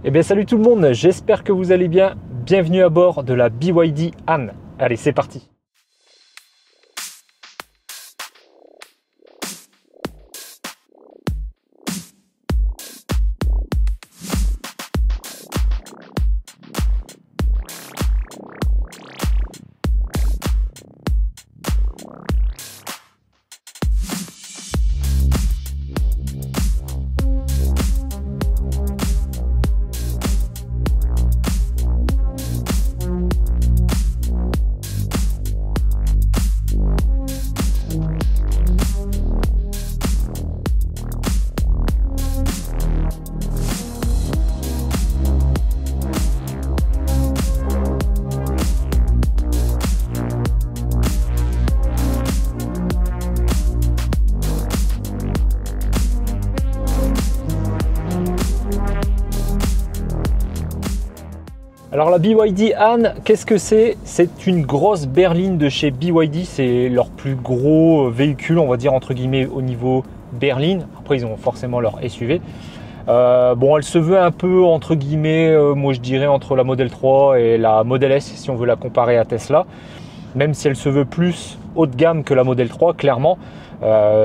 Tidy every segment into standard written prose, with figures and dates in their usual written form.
Eh bien salut tout le monde, j'espère que vous allez bien. Bienvenue à bord de la BYD Han. Allez, c'est parti. Alors la BYD Han, qu'est-ce que c'est? C'est une grosse berline de chez BYD, c'est leur plus gros véhicule, on va dire entre guillemets au niveau berline. Après ils ont forcément leur SUV. Bon, elle se veut un peu entre guillemets, moi je dirais entre la Model 3 et la Model S si on veut la comparer à Tesla. Même si elle se veut plus haut de gamme que la Model 3, clairement.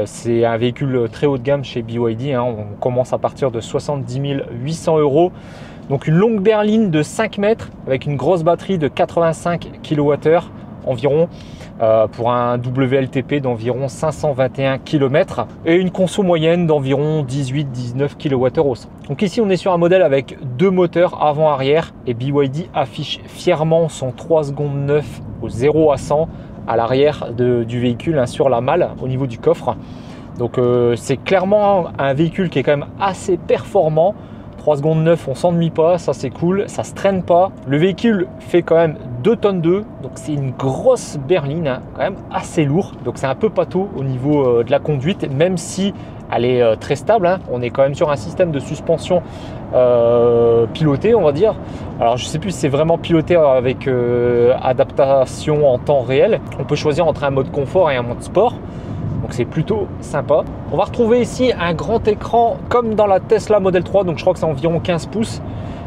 C'est un véhicule très haut de gamme chez BYD, hein. On commence à partir de 70 800 €. Donc une longue berline de 5 mètres avec une grosse batterie de 85 kWh environ pour un WLTP d'environ 521 km et une conso moyenne d'environ 18-19 kWh au 100. Donc ici on est sur un modèle avec deux moteurs avant-arrière et BYD affiche fièrement son 3 secondes 9 au 0 à 100 à l'arrière du véhicule, hein, sur la malle au niveau du coffre. Donc c'est clairement un véhicule qui est quand même assez performant. 3 secondes 9, on s'ennuie pas, ça c'est cool, ça se traîne pas. Le véhicule fait quand même 2 tonnes 2, donc c'est une grosse berline, hein, quand même assez lourd. Donc c'est un peu pâteau au niveau de la conduite, même si elle est très stable, hein. On est quand même sur un système de suspension piloté, on va dire. Alors je sais plus si c'est vraiment piloté avec adaptation en temps réel. On peut choisir entre un mode confort et un mode sport. Donc c'est plutôt sympa. On va retrouver ici un grand écran comme dans la Tesla Model 3, donc je crois que c'est environ 15 pouces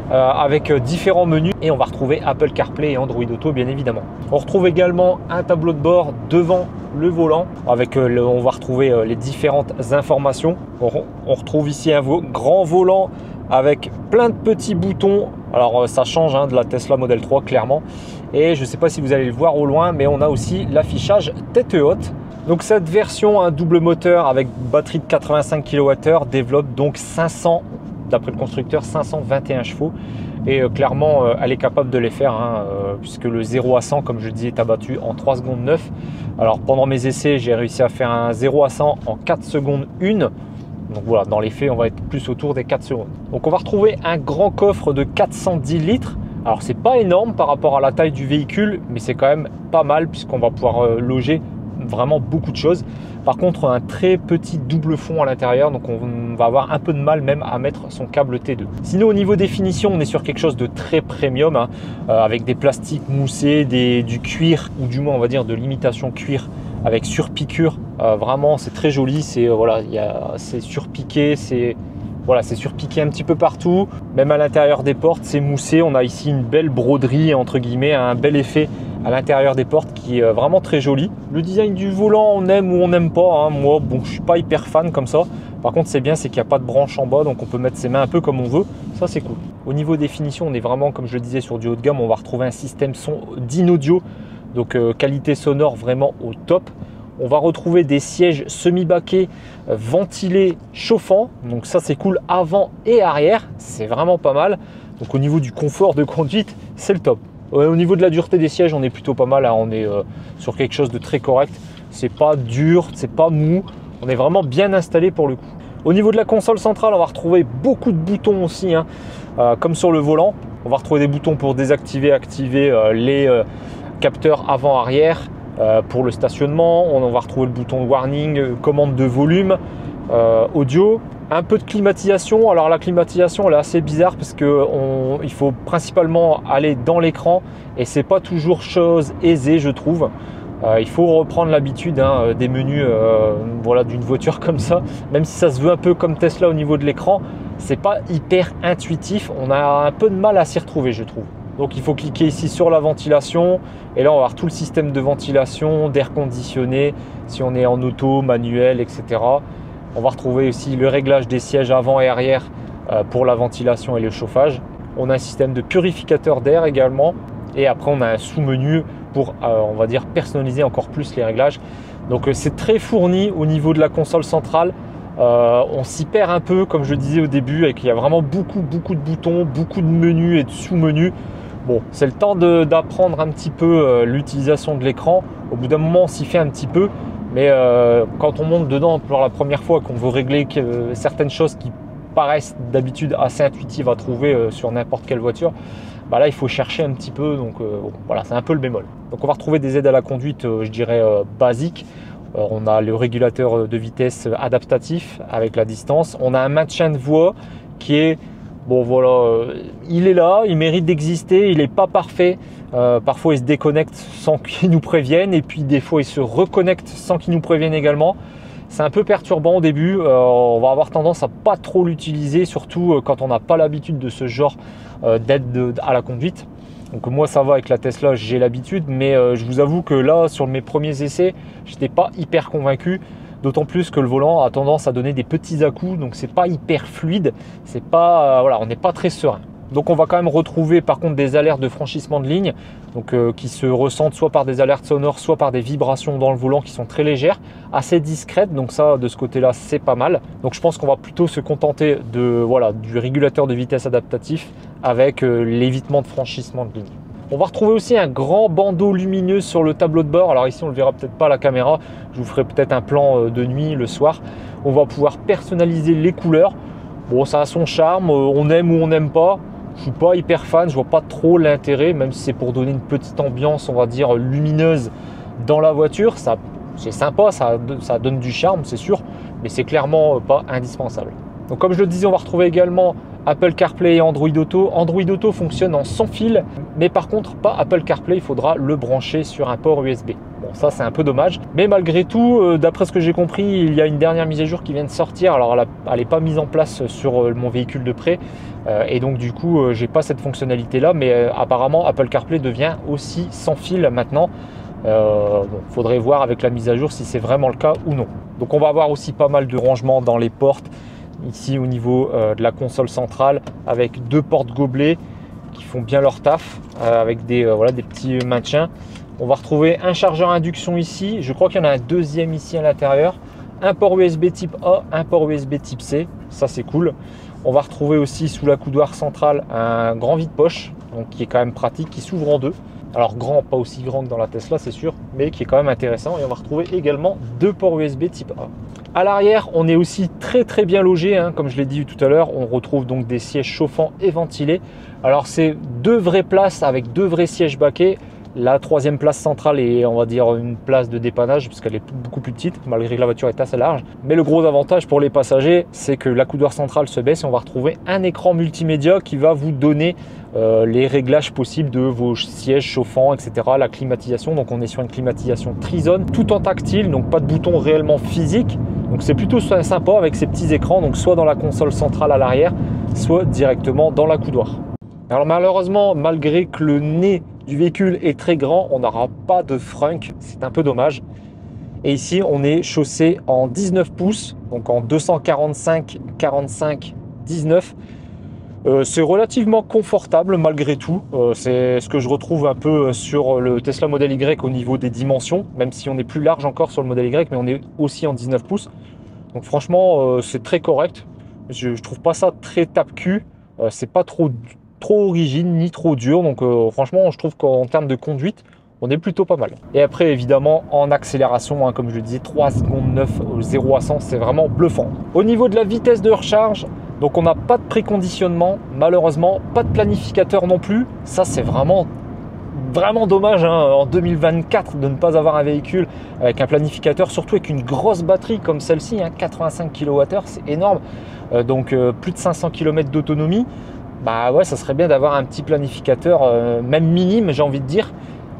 avec différents menus, et on va retrouver Apple CarPlay et Android Auto bien évidemment. On retrouve également un tableau de bord devant le volant avec on va retrouver les différentes informations. On retrouve ici un grand volant avec plein de petits boutons. Alors ça change, hein, de la Tesla Model 3 clairement, et je ne sais pas si vous allez le voir au loin, mais on a aussi l'affichage tête haute. Donc cette version, un double moteur avec batterie de 85 kWh, développe donc 500, d'après le constructeur, 521 chevaux. Et clairement, elle est capable de les faire, hein, puisque le 0 à 100, comme je le dis, est abattu en 3 secondes 9. Alors pendant mes essais, j'ai réussi à faire un 0 à 100 en 4 secondes 1. Donc voilà, dans les faits, on va être plus autour des 4 secondes. Donc on va retrouver un grand coffre de 410 litres. Alors c'est pas énorme par rapport à la taille du véhicule, mais c'est quand même pas mal puisqu'on va pouvoir loger vraiment beaucoup de choses. Par contre, un très petit double fond à l'intérieur, donc on va avoir un peu de mal même à mettre son câble T2. Sinon, au niveau des finitions, on est sur quelque chose de très premium, hein, avec des plastiques moussés, du cuir, ou du moins on va dire de l'imitation cuir avec surpiqûre. Vraiment, c'est très joli. C'est voilà, c'est surpiqué, c'est surpiqué un petit peu partout, même à l'intérieur des portes, c'est moussé. On a ici une belle broderie entre guillemets, un bel effet à l'intérieur des portes qui est vraiment très joli. Le design du volant, on aime ou on n'aime pas, hein. Moi, bon, je suis pas hyper fan comme ça. Par contre, c'est bien, c'est qu'il n'y a pas de branche en bas, donc on peut mettre ses mains un peu comme on veut. Ça, c'est cool. Au niveau des finitions, on est vraiment, comme je le disais, sur du haut de gamme. On va retrouver un système son d'in-audio, donc qualité sonore vraiment au top. On va retrouver des sièges semi-baquets, ventilés, chauffants. Donc ça, c'est cool avant et arrière. C'est vraiment pas mal. Donc au niveau du confort de conduite, c'est le top. Au niveau de la dureté des sièges, on est plutôt pas mal, hein. On est sur quelque chose de très correct. C'est pas dur, c'est pas mou. On est vraiment bien installé pour le coup. Au niveau de la console centrale, on va retrouver beaucoup de boutons aussi, hein, comme sur le volant. On va retrouver des boutons pour désactiver, activer les capteurs avant-arrière. Pour le stationnement, on va retrouver le bouton de warning, commande de volume, audio, un peu de climatisation. Alors la climatisation, elle est assez bizarre parce que il faut principalement aller dans l'écran et c'est pas toujours chose aisée, je trouve. Il faut reprendre l'habitude des menus voilà, d'une voiture comme ça, même si ça se veut un peu comme Tesla au niveau de l'écran, c'est pas hyper intuitif, on a un peu de mal à s'y retrouver je trouve. Donc il faut cliquer ici sur la ventilation et là on va avoir tout le système de ventilation, d'air conditionné, si on est en auto, manuel, etc. On va retrouver aussi le réglage des sièges avant et arrière pour la ventilation et le chauffage. On a un système de purificateur d'air également et après on a un sous-menu pour on va dire personnaliser encore plus les réglages. Donc c'est très fourni au niveau de la console centrale. On s'y perd un peu comme je disais au début et qu'il y a vraiment beaucoup de boutons, beaucoup de menus et de sous-menus. Bon, c'est le temps d'apprendre un petit peu l'utilisation de l'écran. Au bout d'un moment, on s'y fait un petit peu. Mais quand on monte dedans pour la première fois, qu'on veut régler certaines choses qui paraissent d'habitude assez intuitives à trouver sur n'importe quelle voiture, bah là, il faut chercher un petit peu. Donc bon, voilà, c'est un peu le bémol. Donc on va retrouver des aides à la conduite, je dirais, basiques. On a le régulateur de vitesse adaptatif avec la distance. On a un maintien de voie qui est... Bon voilà, il est là, il mérite d'exister, il n'est pas parfait. Parfois il se déconnecte sans qu'il nous prévienne et puis des fois il se reconnecte sans qu'il nous prévienne également. C'est un peu perturbant au début, on va avoir tendance à pas trop l'utiliser, surtout quand on n'a pas l'habitude de ce genre d'aide à la conduite. Donc moi ça va avec la Tesla, j'ai l'habitude, mais je vous avoue que là sur mes premiers essais, j'étais pas hyper convaincu. D'autant plus que le volant a tendance à donner des petits à-coups, donc c'est pas hyper fluide, c'est pas voilà, on n'est pas très serein. Donc on va quand même retrouver par contre des alertes de franchissement de ligne, donc qui se ressentent soit par des alertes sonores, soit par des vibrations dans le volant qui sont très légères, assez discrètes. Donc ça, de ce côté-là, c'est pas mal. Donc je pense qu'on va plutôt se contenter de voilà du régulateur de vitesse adaptatif avec l'évitement de franchissement de ligne. On va retrouver aussi un grand bandeau lumineux sur le tableau de bord. Alors ici, on ne le verra peut-être pas à la caméra. Je vous ferai peut-être un plan de nuit le soir. On va pouvoir personnaliser les couleurs. Bon, ça a son charme. On aime ou on n'aime pas. Je suis pas hyper fan. Je vois pas trop l'intérêt, même si c'est pour donner une petite ambiance, on va dire, lumineuse dans la voiture. Ça, c'est sympa, ça donne du charme, c'est sûr. Mais c'est clairement pas indispensable. Donc comme je le disais, on va retrouver également Apple CarPlay et Android Auto. Android Auto fonctionne en sans fil, mais par contre pas Apple CarPlay, il faudra le brancher sur un port USB. Bon, ça c'est un peu dommage, mais malgré tout, d'après ce que j'ai compris, il y a une dernière mise à jour qui vient de sortir. Alors elle n'est pas mise en place sur mon véhicule de près, et donc du coup j'ai pas cette fonctionnalité là, mais apparemment Apple CarPlay devient aussi sans fil maintenant. Bon, faudrait voir avec la mise à jour si c'est vraiment le cas ou non. Donc on va avoir aussi pas mal de rangements dans les portes. Ici au niveau de la console centrale avec deux portes gobelets qui font bien leur taf avec des petits maintiens. On va retrouver un chargeur induction ici, je crois qu'il y en a un deuxième ici à l'intérieur, un port USB type A, un port USB type C, ça c'est cool. On va retrouver aussi sous la coudoir centrale un grand vide-poche, donc qui est quand même pratique, qui s'ouvre en deux. Alors grand, pas aussi grand que dans la Tesla c'est sûr, mais qui est quand même intéressant. Et on va retrouver également deux ports USB type A. À l'arrière, on est aussi très bien logé, comme je l'ai dit tout à l'heure. On retrouve donc des sièges chauffants et ventilés. Alors c'est deux vraies places avec deux vrais sièges baquets. La troisième place centrale est, on va dire, une place de dépannage puisqu'elle est beaucoup plus petite, malgré que la voiture est assez large. Mais le gros avantage pour les passagers, c'est que la coudoir centrale se baisse et on va retrouver un écran multimédia qui va vous donner les réglages possibles de vos sièges chauffants, etc. La climatisation, donc on est sur une climatisation trizone, tout en tactile, donc pas de bouton réellement physique. Donc c'est plutôt sympa avec ces petits écrans, donc soit dans la console centrale à l'arrière, soit directement dans la coudoir. Alors malheureusement, malgré que le nez du véhicule est très grand, on n'aura pas de frunk, c'est un peu dommage. Et ici, on est chaussé en 19 pouces, donc en 245/45/19. C'est relativement confortable malgré tout. C'est ce que je retrouve un peu sur le Tesla Model Y au niveau des dimensions, même si on est plus large encore sur le Model Y, mais on est aussi en 19 pouces. Donc franchement, c'est très correct. Je trouve pas ça très tape-cul. C'est pas trop rigide ni trop dur. Donc franchement, je trouve qu'en termes de conduite, on est plutôt pas mal. Et après, évidemment, en accélération, comme je le disais, 3 secondes 9 au 0 à 100, c'est vraiment bluffant. Au niveau de la vitesse de recharge, donc on n'a pas de préconditionnement, malheureusement, pas de planificateur non plus. Ça, c'est vraiment dommage en 2024 de ne pas avoir un véhicule avec un planificateur, surtout avec une grosse batterie comme celle-ci, 85 kWh, c'est énorme. Donc plus de 500 km d'autonomie. Bah ouais, ça serait bien d'avoir un petit planificateur, même minime, j'ai envie de dire.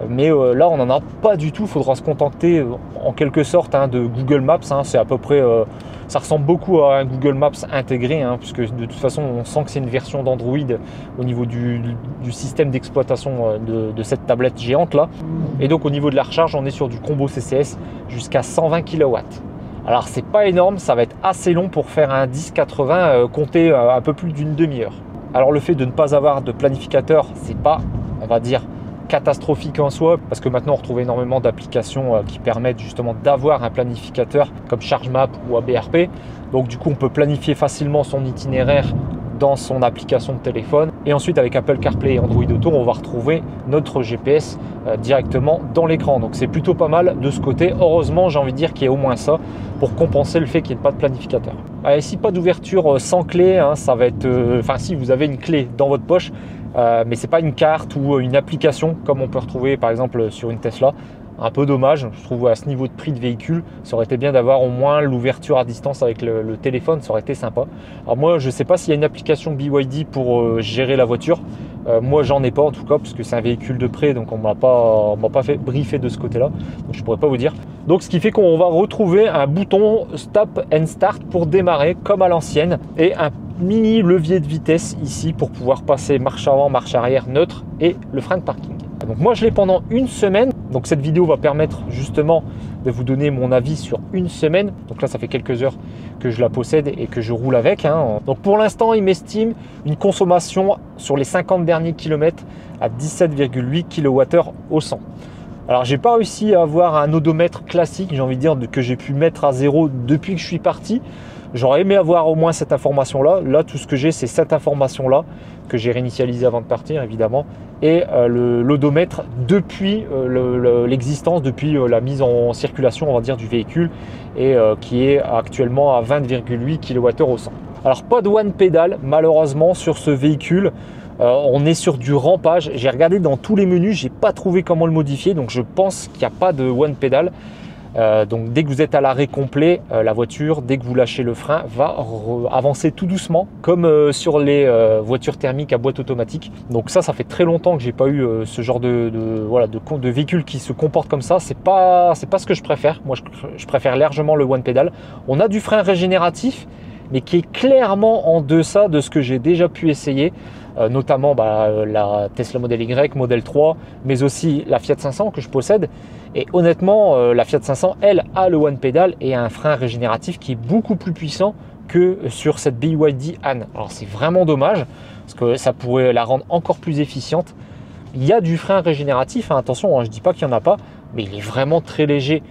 Mais là, on n'en a pas du tout. Il faudra se contenter en quelque sorte de Google Maps. C'est à peu près, ça ressemble beaucoup à un Google Maps intégré, puisque de toute façon, on sent que c'est une version d'Android au niveau du système d'exploitation de cette tablette géante là. Et donc au niveau de la recharge, on est sur du combo CCS jusqu'à 120 kW. Alors c'est pas énorme, ça va être assez long pour faire un 1080 compter un peu plus d'une demi-heure. Alors le fait de ne pas avoir de planificateur, c'est pas, on va dire, catastrophique en soi, parce que maintenant on retrouve énormément d'applications qui permettent justement d'avoir un planificateur comme ChargeMap ou ABRP. Donc du coup on peut planifier facilement son itinéraire dans son application de téléphone, et ensuite avec Apple CarPlay et Android Auto, on va retrouver notre GPS directement dans l'écran. Donc c'est plutôt pas mal de ce côté. Heureusement, j'ai envie de dire qu'il y a au moins ça pour compenser le fait qu'il n'y ait pas de planificateur. Ici, pas d'ouverture sans clé, ça va être, enfin si vous avez une clé dans votre poche, mais c'est pas une carte ou une application comme on peut retrouver par exemple sur une Tesla. Un peu dommage, je trouve, à ce niveau de prix de véhicule, ça aurait été bien d'avoir au moins l'ouverture à distance avec le téléphone, ça aurait été sympa. Alors moi, je ne sais pas s'il y a une application BYD pour gérer la voiture. Moi, j'en ai pas en tout cas, parce que c'est un véhicule de prêt, donc on m'a pas fait briefer de ce côté-là, donc je pourrais pas vous dire. Donc ce qui fait qu'on va retrouver un bouton Stop and Start pour démarrer comme à l'ancienne, et un mini levier de vitesse ici pour pouvoir passer marche avant, marche arrière neutre, et le frein de parking. Donc moi je l'ai pendant une semaine, donc cette vidéo va permettre justement de vous donner mon avis sur une semaine. Donc là ça fait quelques heures que je la possède et que je roule avec. Donc pour l'instant il m'estime une consommation sur les 50 derniers kilomètres à 17,8 kWh au 100. Alors j'ai pas réussi à avoir un odomètre classique, j'ai envie de dire, que j'ai pu mettre à zéro depuis que je suis parti. J'aurais aimé avoir au moins cette information là. Là tout ce que j'ai, c'est cette information là que j'ai réinitialisé avant de partir évidemment, et l'odomètre depuis l'existence, depuis la mise en circulation on va dire du véhicule, et qui est actuellement à 20,8 kWh au 100. Alors pas de one pédale malheureusement sur ce véhicule. On est sur du rampage. J'ai regardé dans tous les menus, j'ai pas trouvé comment le modifier, donc je pense qu'il n'y a pas de one pédale. Donc dès que vous êtes à l'arrêt complet, la voiture, dès que vous lâchez le frein, va avancer tout doucement comme sur les voitures thermiques à boîte automatique. Donc ça fait très longtemps que j'ai pas eu ce genre de véhicule qui se comporte comme ça. C'est pas ce que je préfère. Moi je préfère largement le one pedal. On a du frein régénératif, mais qui est clairement en deçà de ce que j'ai déjà pu essayer, notamment la Tesla Model Y, Model 3, mais aussi la Fiat 500 que je possède. Et honnêtement, la Fiat 500, elle, a le one pedal et a un frein régénératif qui est beaucoup plus puissant que sur cette BYD Han. Alors c'est vraiment dommage, parce que ça pourrait la rendre encore plus efficiente. Il y a du frein régénératif, attention, je ne dis pas qu'il n'y en a pas, mais il est vraiment très léger.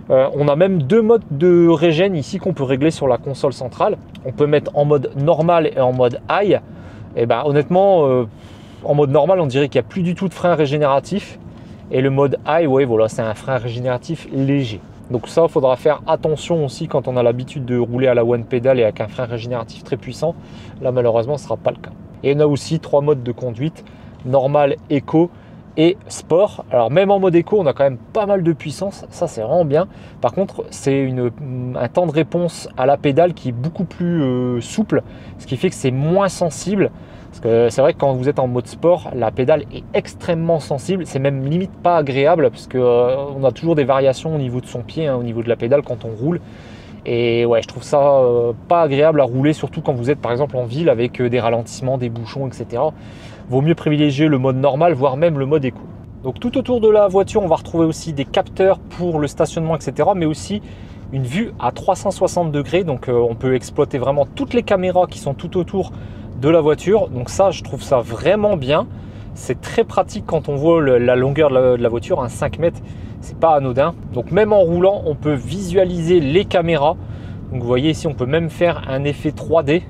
On a même deux modes de régène ici qu'on peut régler sur la console centrale. On peut mettre en mode normal et en mode high. Et honnêtement, en mode normal, on dirait qu'il n'y a plus du tout de frein régénératif. Et le mode high, ouais, voilà, c'est un frein régénératif léger. Donc ça, il faudra faire attention aussi quand on a l'habitude de rouler à la one pedal et avec un frein régénératif très puissant. Là, malheureusement, ce ne sera pas le cas. Et on a aussi trois modes de conduite, normal, éco et sport. Alors même en mode éco, on a quand même pas mal de puissance, ça c'est vraiment bien. Par contre, c'est un temps de réponse à la pédale qui est beaucoup plus souple, ce qui fait que c'est moins sensible. Parce que c'est vrai que quand vous êtes en mode sport, la pédale est extrêmement sensible, c'est même limite pas agréable, parce qu'on a toujours des variations au niveau de son pied, au niveau de la pédale quand on roule. Et ouais, je trouve ça pas agréable à rouler, surtout quand vous êtes par exemple en ville avec des ralentissements, des bouchons, etc. Vaut mieux privilégier le mode normal, voire même le mode éco. Donc tout autour de la voiture, on va retrouver aussi des capteurs pour le stationnement, etc. Mais aussi une vue à 360 degrés. Donc on peut exploiter vraiment toutes les caméras qui sont tout autour de la voiture. Donc ça, je trouve ça vraiment bien. C'est très pratique quand on voit la longueur de la voiture, 5 mètres. C'est pas anodin. Donc même en roulant, on peut visualiser les caméras. Donc vous voyez ici, on peut même faire un effet 3D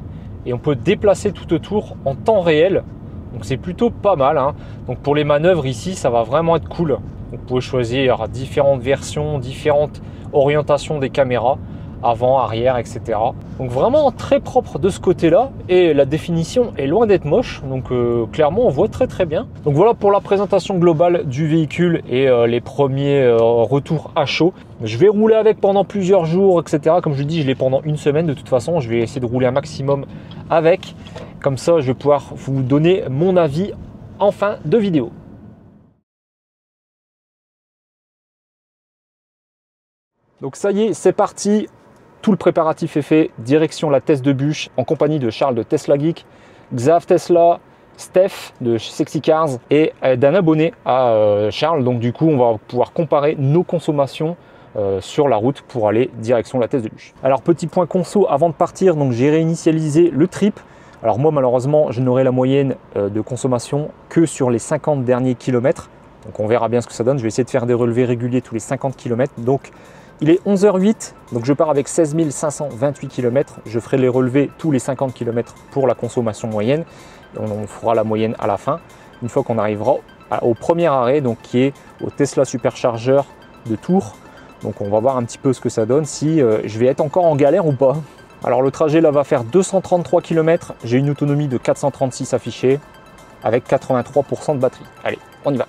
et on peut déplacer tout autour en temps réel. Donc c'est plutôt pas mal. Donc pour les manœuvres ici, ça va vraiment être cool. Donc, vous pouvez choisir différentes versions, différentes orientations des caméras, avant, arrière, etc. Donc vraiment très propre de ce côté-là, et la définition est loin d'être moche, donc clairement on voit très très bien. Donc voilà pour la présentation globale du véhicule et les premiers retours à chaud. Je vais rouler avec pendant plusieurs jours, etc. Comme je dis, je l'ai pendant une semaine de toute façon. Je vais essayer de rouler un maximum avec. Comme ça, je vais pouvoir vous donner mon avis en fin de vidéo. Donc ça y est, c'est parti. Tout le préparatif est fait. Direction la Teste de Bûche en compagnie de Charles de Tesla Geek, Xav Tesla, Steph de Sexy Cars et d'un abonné à Charles. Donc du coup, on va pouvoir comparer nos consommations sur la route pour aller direction la Teste de Bûche. Alors petit point conso avant de partir, donc j'ai réinitialisé le trip. Alors moi malheureusement je n'aurai la moyenne de consommation que sur les 50 derniers kilomètres. Donc on verra bien ce que ça donne. Je vais essayer de faire des relevés réguliers tous les 50 km. Donc il est 11h08, donc je pars avec 16 528 km. Je ferai les relevés tous les 50 km pour la consommation moyenne. Et on fera la moyenne à la fin, une fois qu'on arrivera au premier arrêt, donc qui est au Tesla Supercharger de Tours. Donc on va voir un petit peu ce que ça donne, si je vais être encore en galère ou pas. Alors le trajet là va faire 233 km, j'ai une autonomie de 436 affichée avec 83% de batterie. Allez, on y va.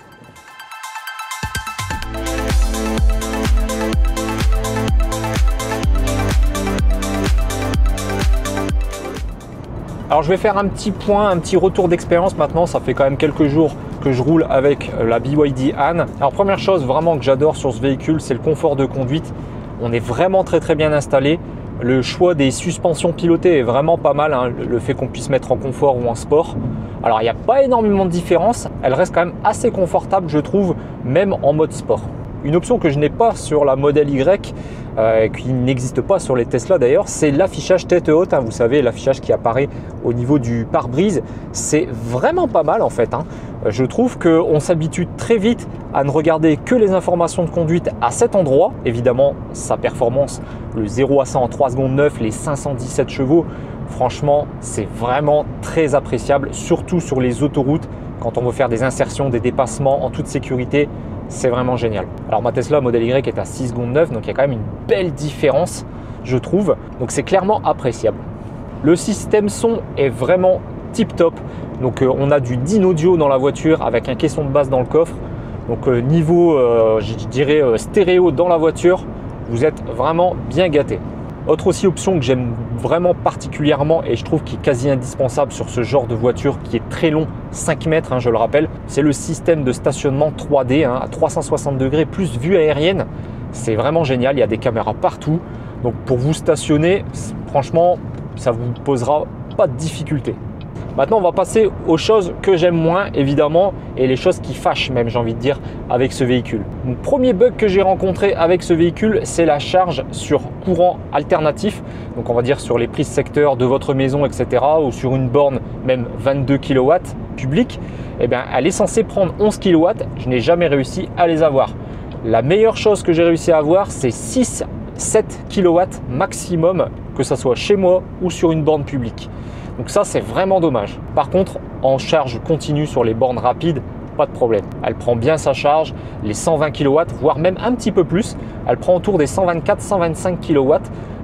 Alors je vais faire un petit point, un petit retour d'expérience maintenant. Ça fait quand même quelques jours que je roule avec la BYD Han. Alors première chose vraiment que j'adore sur ce véhicule, c'est le confort de conduite. On est vraiment très bien installé. Le choix des suspensions pilotées est vraiment pas mal, hein. Le fait qu'on puisse mettre en confort ou en sport. Alors il n'y a pas énormément de différence. Elle reste quand même assez confortable je trouve, même en mode sport. Une option que je n'ai pas sur la Model Y, qui n'existe pas sur les Tesla d'ailleurs, c'est l'affichage tête haute. Vous savez, l'affichage qui apparaît au niveau du pare-brise. C'est vraiment pas mal en fait. Je trouve qu'on s'habitue très vite à ne regarder que les informations de conduite à cet endroit. Évidemment, sa performance, le 0 à 100 en 3 secondes 9, les 517 chevaux, franchement, c'est vraiment très appréciable, surtout sur les autoroutes, quand on veut faire des insertions, des dépassements en toute sécurité. C'est vraiment génial. Alors ma Tesla Model Y est à 6 secondes 9, donc il y a quand même une belle différence, je trouve. Donc c'est clairement appréciable. Le système son est vraiment tip top. Donc on a du Dynaudio dans la voiture avec un caisson de basse dans le coffre. Donc niveau, je dirais, stéréo dans la voiture, vous êtes vraiment bien gâté. Autre aussi option que j'aime vraiment particulièrement et je trouve qui est quasi indispensable sur ce genre de voiture qui est très long, 5 mètres, je le rappelle, c'est le système de stationnement 3D à 360 degrés plus vue aérienne. C'est vraiment génial, il y a des caméras partout. Donc pour vous stationner, franchement, ça ne vous posera pas de difficulté. Maintenant, on va passer aux choses que j'aime moins, évidemment, et les choses qui fâchent même, j'ai envie de dire, avec ce véhicule. Mon premier bug que j'ai rencontré avec ce véhicule, c'est la charge sur courant alternatif. Donc, on va dire sur les prises secteur de votre maison, etc. ou sur une borne, même 22 kW publique. Eh bien, elle est censée prendre 11 kW. Je n'ai jamais réussi à les avoir. La meilleure chose que j'ai réussi à avoir, c'est 6-7 kW maximum, que ce soit chez moi ou sur une borne publique. Donc ça, c'est vraiment dommage. Par contre, en charge continue sur les bornes rapides, pas de problème. Elle prend bien sa charge, les 120 kW, voire même un petit peu plus. Elle prend autour des 124-125 kW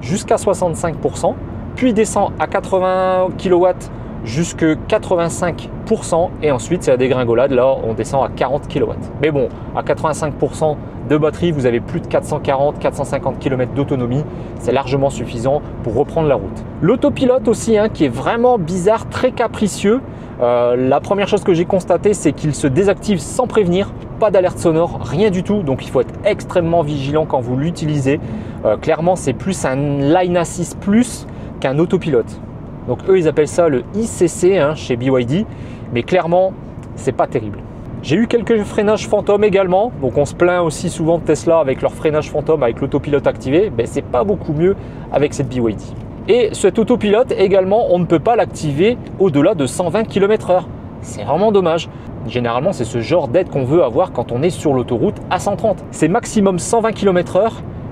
jusqu'à 65%, puis descend à 80 kW jusqu'à 85% et ensuite c'est la dégringolade. Là, on descend à 40 kW. Mais bon, à 85% de batterie, vous avez plus de 440-450 km d'autonomie. C'est largement suffisant pour reprendre la route. L'autopilote aussi, qui est vraiment bizarre, très capricieux. La première chose que j'ai constatée, c'est qu'il se désactive sans prévenir. Pas d'alerte sonore, rien du tout. Donc il faut être extrêmement vigilant quand vous l'utilisez. Clairement, c'est plus un Line Assist Plus qu'un autopilote. Donc eux, ils appellent ça le ICC chez BYD. Mais clairement, c'est pas terrible. J'ai eu quelques freinages fantômes également, donc on se plaint aussi souvent de Tesla avec leur freinage fantôme avec l'autopilote activé, c'est pas beaucoup mieux avec cette BYD. Et cet autopilote également, on ne peut pas l'activer au-delà de 120 km/h. C'est vraiment dommage. Généralement, c'est ce genre d'aide qu'on veut avoir quand on est sur l'autoroute à 130. C'est maximum 120 km/h.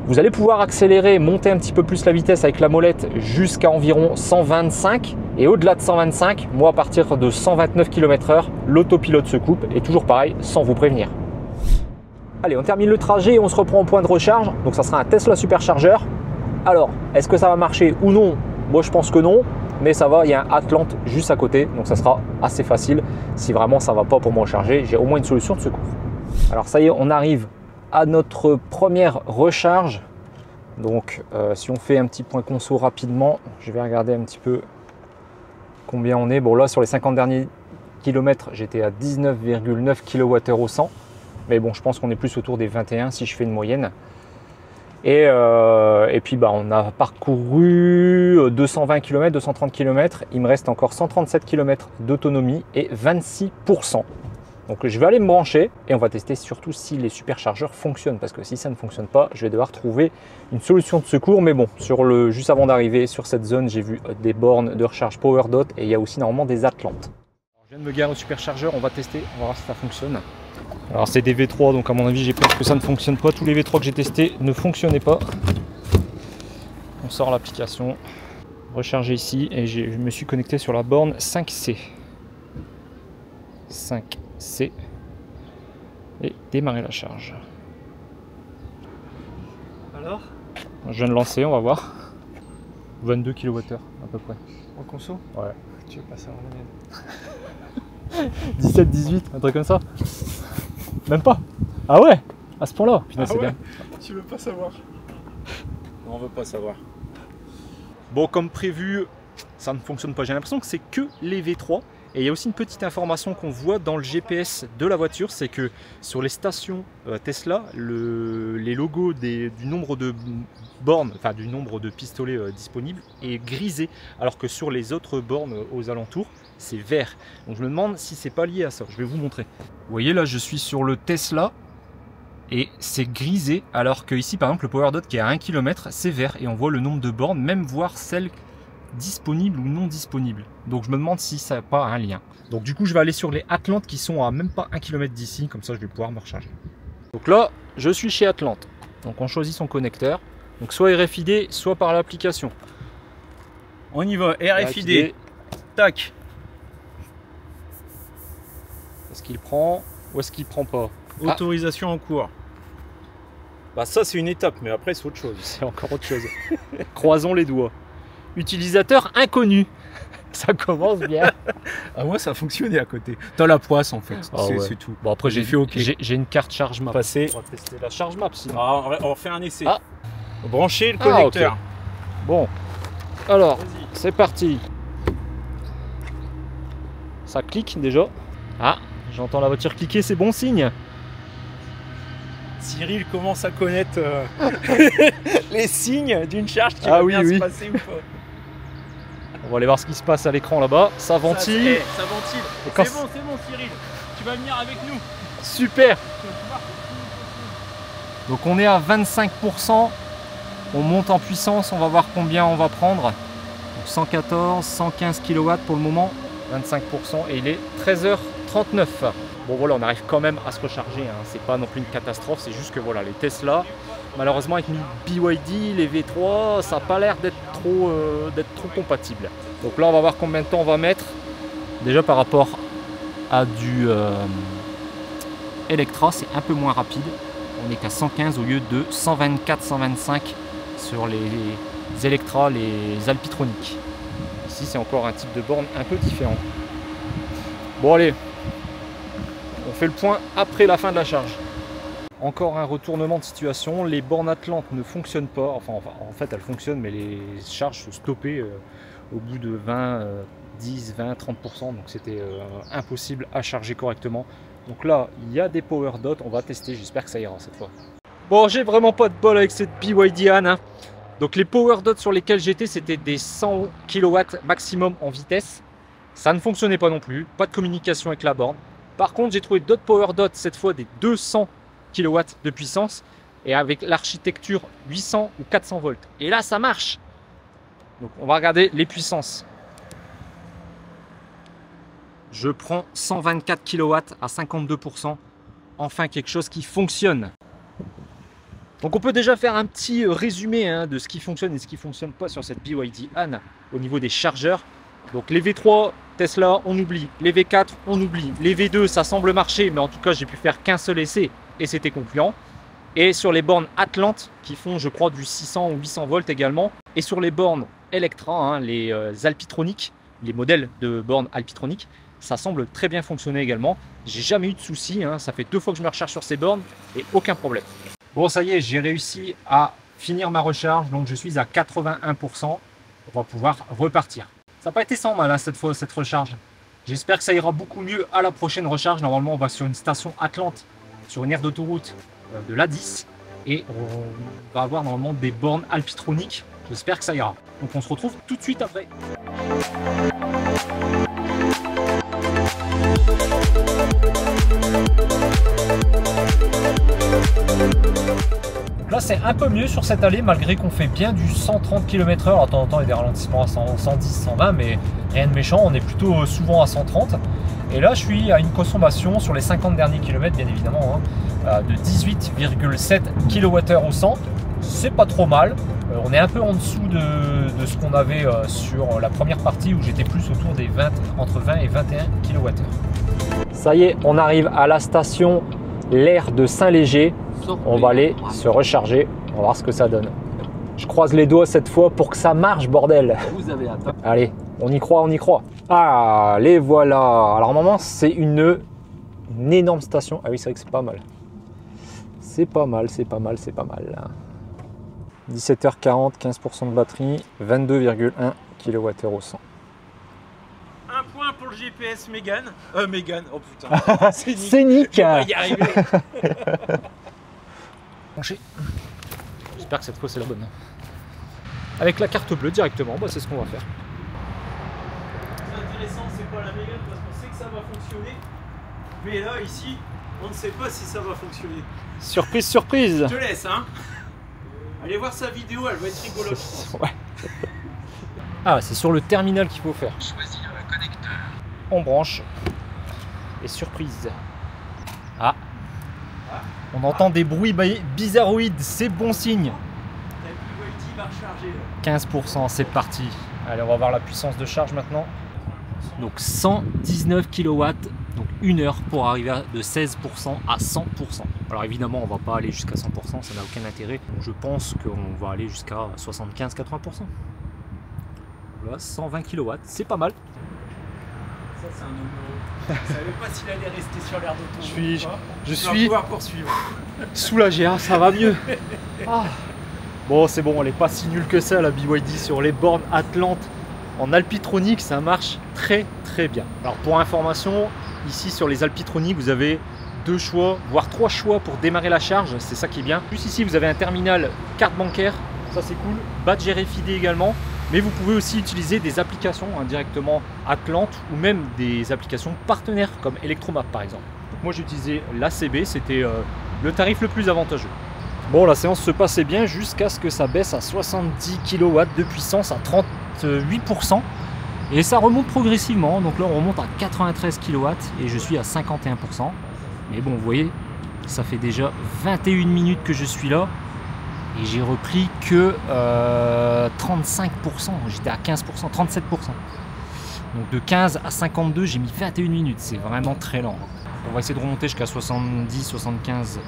Vous allez pouvoir accélérer, monter un petit peu plus la vitesse avec la molette jusqu'à environ 125. Et au-delà de 125, moi à partir de 129 km/h, l'autopilote se coupe et toujours pareil, sans vous prévenir. Allez, on termine le trajet et on se reprend au point de recharge. Donc ça sera un Tesla Supercharger. Alors, est-ce que ça va marcher ou non? Moi je pense que non, mais ça va, il y a un Atlante juste à côté. Donc ça sera assez facile. Si vraiment ça ne va pas pour me recharger, j'ai au moins une solution de secours. Alors ça y est, on arrive à notre première recharge. Donc si on fait un petit point conso rapidement, je vais regarder un petit peu combien on est. Bon là sur les 50 derniers kilomètres, j'étais à 19,9 kWh au 100. Mais bon, je pense qu'on est plus autour des 21 si je fais une moyenne. Et puis bah, on a parcouru 220 km, 230 km. Il me reste encore 137 km d'autonomie et 26%. Donc je vais aller me brancher et on va tester surtout si les superchargeurs fonctionnent. Parce que si ça ne fonctionne pas, je vais devoir trouver une solution de secours. Mais bon, juste avant d'arriver sur cette zone, j'ai vu des bornes de recharge PowerDot et il y a aussi normalement des Atlantes. Je viens de me garer au superchargeur, on va tester, on va voir si ça fonctionne. Alors c'est des V3, donc à mon avis j'ai peur que ça ne fonctionne pas. Tous les V3 que j'ai testés ne fonctionnaient pas. On sort l'application, recharger ici et je me suis connecté sur la borne 5C. 5C et démarrer la charge. Alors? Je viens de lancer, on va voir. 22 kWh à peu près. En conso? Ouais. Tu veux pas savoir la mienne? 17, 18, un truc comme ça. Même pas. Ah ouais, à ce point-là. Putain, c'est ouais. bien. Tu veux pas savoir? On veut pas savoir. Bon, comme prévu, ça ne fonctionne pas. J'ai l'impression que c'est que les V3. Et il y a aussi une petite information qu'on voit dans le GPS de la voiture, c'est que sur les stations Tesla, les logos du nombre de bornes, enfin du nombre de pistolets disponibles est grisé, alors que sur les autres bornes aux alentours, c'est vert. Donc je me demande si c'est pas lié à ça. Je vais vous montrer. Vous voyez là, je suis sur le Tesla et c'est grisé, alors que ici par exemple le PowerDot qui est à 1 km, c'est vert et on voit le nombre de bornes, même voir celles disponibles ou non disponibles. Donc je me demande si ça n'a pas un lien. Donc du coup je vais aller sur les Atlantes qui sont à même pas 1 km d'ici, comme ça je vais pouvoir me recharger. Donc là je suis chez Atlante. Donc on choisit son connecteur. Donc soit RFID, soit par l'application. On y va, RFID. Tac. Est-ce qu'il prend ou est-ce qu'il prend pas? Autorisation en cours. Bah ça c'est une étape, mais après c'est autre chose. C'est encore autre chose. Croisons les doigts. Utilisateur inconnu. Ça commence bien. Ah moi ça a fonctionné à côté. T'as la poisse en fait, Ah ouais. c'est tout. Bon après j'ai fait OK. J'ai une carte charge map. Passer. On va tester la charge map sinon. Ah, on va faire un essai. Ah. Brancher le Ah, connecteur. ok. Bon. Alors, c'est parti. Ça clique déjà. Ah, j'entends la voiture cliquer, c'est bon signe. Cyril commence à connaître les signes d'une charge qui Ah va oui, bien oui. se passer ou pas. On va aller voir ce qui se passe à l'écran là-bas. Ça ventile. Ça ventile. Et quand C'est bon Cyril. Tu vas venir avec nous. Super. Donc on est à 25%. On monte en puissance, on va voir combien on va prendre. Donc 114, 115 kW pour le moment, 25% et il est 13h39. Bon voilà, on arrive quand même à se recharger, hein. C'est pas non plus une catastrophe, c'est juste que voilà, les Tesla, malheureusement avec une BYD, les V3, ça n'a pas l'air d'être trop compatible. Donc là on va voir combien de temps on va mettre. Déjà par rapport à du Electra, c'est un peu moins rapide. On est qu'à 115 au lieu de 124-125 sur les Electra, les Alpitronic. Ici c'est encore un type de borne un peu différent. Bon allez, on fait le point après la fin de la charge. Encore un retournement de situation, les bornes Atlante ne fonctionnent pas, enfin en fait elles fonctionnent mais les charges sont stoppées au bout de 20, 10, 20, 30%, donc c'était impossible à charger correctement. Donc là il y a des PowerDot, on va tester, j'espère que ça ira cette fois. Bon, j'ai vraiment pas de bol avec cette BYD Han, hein. Donc les PowerDot sur lesquels j'étais, c'était des 100 kW maximum en vitesse. Ça ne fonctionnait pas non plus, pas de communication avec la borne. Par contre, j'ai trouvé d'autres PowerDot, cette fois des 200 kW de puissance et avec l'architecture 800 ou 400 volts. Et là, ça marche. Donc on va regarder les puissances. Je prends 124 kW à 52%. Enfin, quelque chose qui fonctionne. Donc on peut déjà faire un petit résumé de ce qui fonctionne et ce qui ne fonctionne pas sur cette BYD Han au niveau des chargeurs. Donc les V3 Tesla, on oublie. Les V4, on oublie. Les V2, ça semble marcher, mais en tout cas, j'ai pu faire qu'un seul essai et c'était concluant. Et sur les bornes Atlante, qui font, je crois, du 600 ou 800 volts également. Et sur les bornes Electra, les Alpitronic, les modèles de bornes Alpitronic, ça semble très bien fonctionner également. J'ai jamais eu de soucis, ça fait 2 fois que je me recharge sur ces bornes et aucun problème. Bon, ça y est, j'ai réussi à finir ma recharge, donc je suis à 81%. On va pouvoir repartir. Ça n'a pas été sans mal cette fois, cette recharge. J'espère que ça ira beaucoup mieux à la prochaine recharge. Normalement, on va sur une station Atlante, sur une aire d'autoroute de l'A10. et on va avoir normalement des bornes alpitroniques. J'espère que ça ira. Donc on se retrouve tout de suite après. Donc là c'est un peu mieux sur cette allée malgré qu'on fait bien du 130 km/h. Alors, de temps en temps il y a des ralentissements à 100, 110, 120 mais rien de méchant, on est plutôt souvent à 130. Et là je suis à une consommation sur les 50 derniers kilomètres bien évidemment de 18,7 kWh au 100. C'est pas trop mal. On est un peu en dessous de ce qu'on avait sur la première partie où j'étais plus autour des entre 20 et 21 kWh. Ça y est, on arrive à la station L'Air de Saint-Léger. On va aller se recharger. On va voir ce que ça donne. Je croise les doigts cette fois pour que ça marche, bordel. Vous avez atteint. Allez, on y croit, on y croit. Ah, les voilà. Alors, normalement, c'est une énorme station. Ah oui, c'est vrai que c'est pas mal. C'est pas mal, c'est pas mal, c'est pas mal. 17h40, 15% de batterie, 22,1 kWh au 100. Un point pour le GPS Mégane. Mégane, oh putain. C'est Nick. On va y arriver. J'espère que cette fois c'est la bonne. Avec la carte bleue directement, bah, c'est ce qu'on va faire. C'est intéressant, c'est pas la Mégane parce qu'on sait que ça va fonctionner. Mais là, ici, on ne sait pas si ça va fonctionner. Surprise, surprise. Je te laisse, hein. Allez voir sa vidéo, elle va être rigolote. Ouais. Ah, c'est sur le terminal qu'il faut faire. Choisis le connecteur. On branche. Et surprise. Ah. On entend des bruits bizarroïdes, c'est bon signe. La BYD va recharger. 15%, c'est parti. Allez, on va voir la puissance de charge maintenant. Donc 119 kW, donc 1 heure pour arriver de 16% à 100%. Alors évidemment, on va pas aller jusqu'à 100%, ça n'a aucun intérêt. Donc, je pense qu'on va aller jusqu'à 75-80%. Voilà, 120 kW, c'est pas mal. Ça, c'est un numéro. Je ne savais pas s'il allait rester sur l'air d'autoroute. Je Tu vas suis pouvoir poursuivre. soulagé, hein, ça va mieux. Ah. Bon, c'est bon, elle est pas si nulle que ça la BYD sur les bornes Atlantes. En alpitronique, ça marche très très bien. Alors pour information, ici sur les alpitroniques, vous avez 2 choix, voire 3 choix pour démarrer la charge, c'est ça qui est bien. Plus ici, vous avez un terminal carte bancaire, ça c'est cool. Badge RFID également, mais vous pouvez aussi utiliser des applications directement Atlante ou même des applications partenaires comme Electromap par exemple. Donc moi j'ai utilisé l'ACB, c'était le tarif le plus avantageux. Bon, la séance se passait bien jusqu'à ce que ça baisse à 70 kW de puissance à 38% et ça remonte progressivement. Donc là on remonte à 93 kW et je suis à 51%. Mais bon, vous voyez, ça fait déjà 21 minutes que je suis là et j'ai repris que 35%. J'étais à 15%, 37%. Donc de 15 à 52, j'ai mis 21 minutes. C'est vraiment très lent. On va essayer de remonter jusqu'à 70-75%.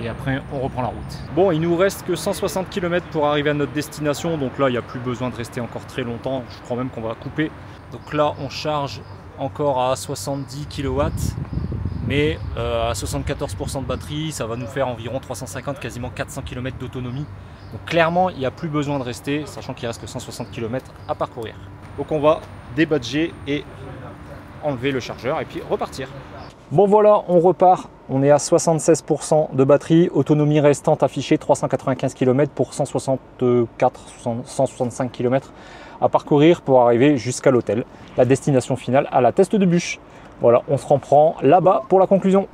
Et après on reprend la route. Bon, il nous reste que 160 km pour arriver à notre destination, donc là il n'y a plus besoin de rester encore très longtemps, je crois même qu'on va couper. Donc là on charge encore à 70 kW, mais à 74% de batterie, ça va nous faire environ 350, quasiment 400 km d'autonomie. Donc clairement il n'y a plus besoin de rester, sachant qu'il reste que 160 km à parcourir. Donc on va débadger et enlever le chargeur et puis repartir. Bon voilà, on repart, on est à 76% de batterie, autonomie restante affichée 395 km pour 165 km à parcourir pour arriver jusqu'à l'hôtel, la destination finale à la Teste de Bûche. Voilà, on se reprend là-bas pour la conclusion.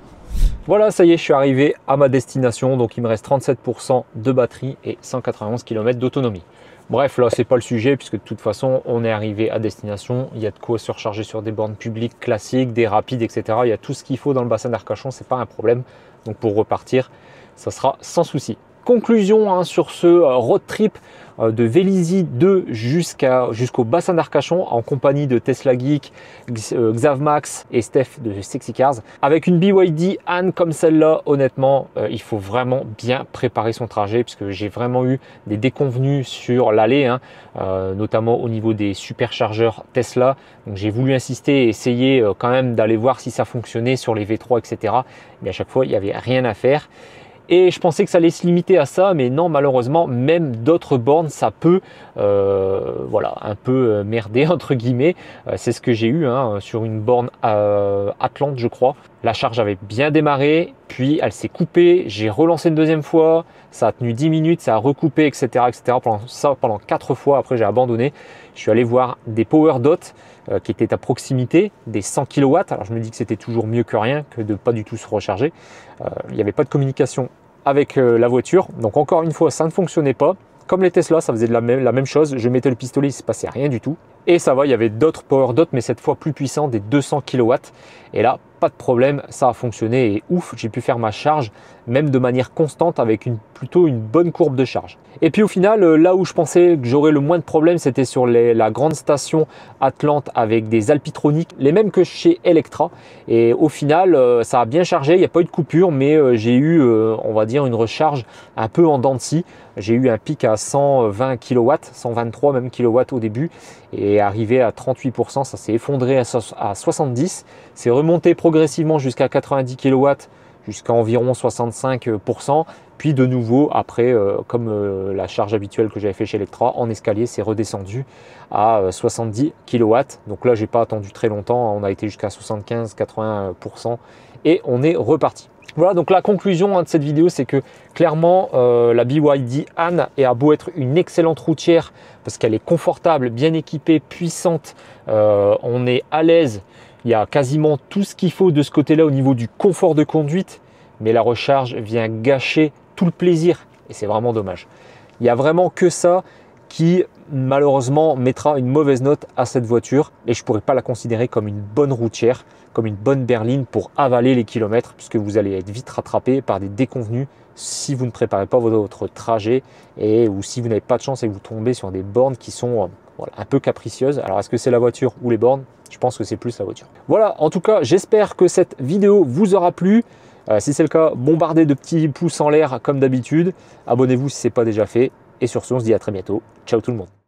Voilà, ça y est, je suis arrivé à ma destination, donc il me reste 37% de batterie et 191 km d'autonomie. Bref, là, c'est pas le sujet puisque de toute façon, on est arrivé à destination. Il y a de quoi se recharger sur des bornes publiques classiques, des rapides, etc. Il y a tout ce qu'il faut dans le bassin d'Arcachon, c'est pas un problème. Donc pour repartir, ça sera sans souci. Conclusion sur ce road trip de Vélizy 2 jusqu'au bassin d'Arcachon en compagnie de Tesla Geek, Xavmax et Steph de Sexy Cars. Avec une BYD Han comme celle-là, honnêtement, il faut vraiment bien préparer son trajet puisque j'ai vraiment eu des déconvenues sur l'allée, notamment au niveau des superchargeurs Tesla. Donc j'ai voulu insister et essayer quand même d'aller voir si ça fonctionnait sur les V3, etc. Mais à chaque fois, il n'y avait rien à faire. Et je pensais que ça allait se limiter à ça, mais non, malheureusement, même d'autres bornes, ça peut voilà, un peu merder, entre guillemets. C'est ce que j'ai eu sur une borne Atlante, je crois. La charge avait bien démarré, puis elle s'est coupée. J'ai relancé une deuxième fois, ça a tenu 10 minutes, ça a recoupé, etc. Pendant 4 fois, après j'ai abandonné. Je suis allé voir des PowerDot qui étaient à proximité, des 100 kW. Alors je me dis que c'était toujours mieux que rien, que de pas du tout se recharger. Il n'y avait pas de communication avec la voiture, donc encore une fois ça ne fonctionnait pas. Comme les Tesla, ça faisait la même chose, je mettais le pistolet, il ne se passait rien du tout. Et ça va, il y avait d'autres PowerDot, mais cette fois plus puissants, des 200 kW. Et là, pas de problème, ça a fonctionné et ouf, j'ai pu faire ma charge, même de manière constante avec plutôt une bonne courbe de charge. Et puis au final, là où je pensais que j'aurais le moins de problèmes, c'était sur la grande station Atlante avec des Alpitronic, les mêmes que chez Electra. Et au final, ça a bien chargé, il n'y a pas eu de coupure, mais j'ai eu, on va dire, une recharge un peu en dents de scie. J'ai eu un pic à 120 kW, 123 même kW au début, et arrivé à 38%, ça s'est effondré à 70%. C'est remonté progressivement jusqu'à 90 kW, jusqu'à environ 65%. Puis de nouveau, après, comme la charge habituelle que j'avais fait chez Electra, en escalier, c'est redescendu à 70 kW. Donc là, j'ai pas attendu très longtemps, on a été jusqu'à 75-80% et on est reparti. Voilà, donc la conclusion de cette vidéo, c'est que clairement, la BYD Han a beau être une excellente routière parce qu'elle est confortable, bien équipée, puissante, on est à l'aise, il y a quasiment tout ce qu'il faut de ce côté-là au niveau du confort de conduite, mais la recharge vient gâcher tout le plaisir et c'est vraiment dommage. Il n'y a vraiment que ça qui malheureusement mettra une mauvaise note à cette voiture et je ne pourrais pas la considérer comme une bonne routière, comme une bonne berline pour avaler les kilomètres puisque vous allez être vite rattrapé par des déconvenus si vous ne préparez pas votre trajet ou si vous n'avez pas de chance et que vous tombez sur des bornes qui sont voilà, un peu capricieuses. Alors est-ce que c'est la voiture ou les bornes? Je pense que c'est plus la voiture. Voilà, en tout cas, j'espère que cette vidéo vous aura plu. Si c'est le cas, bombardez de petits pouces en l'air comme d'habitude. Abonnez-vous si ce n'est pas déjà fait. Et sur ce, on se dit à très bientôt. Ciao tout le monde.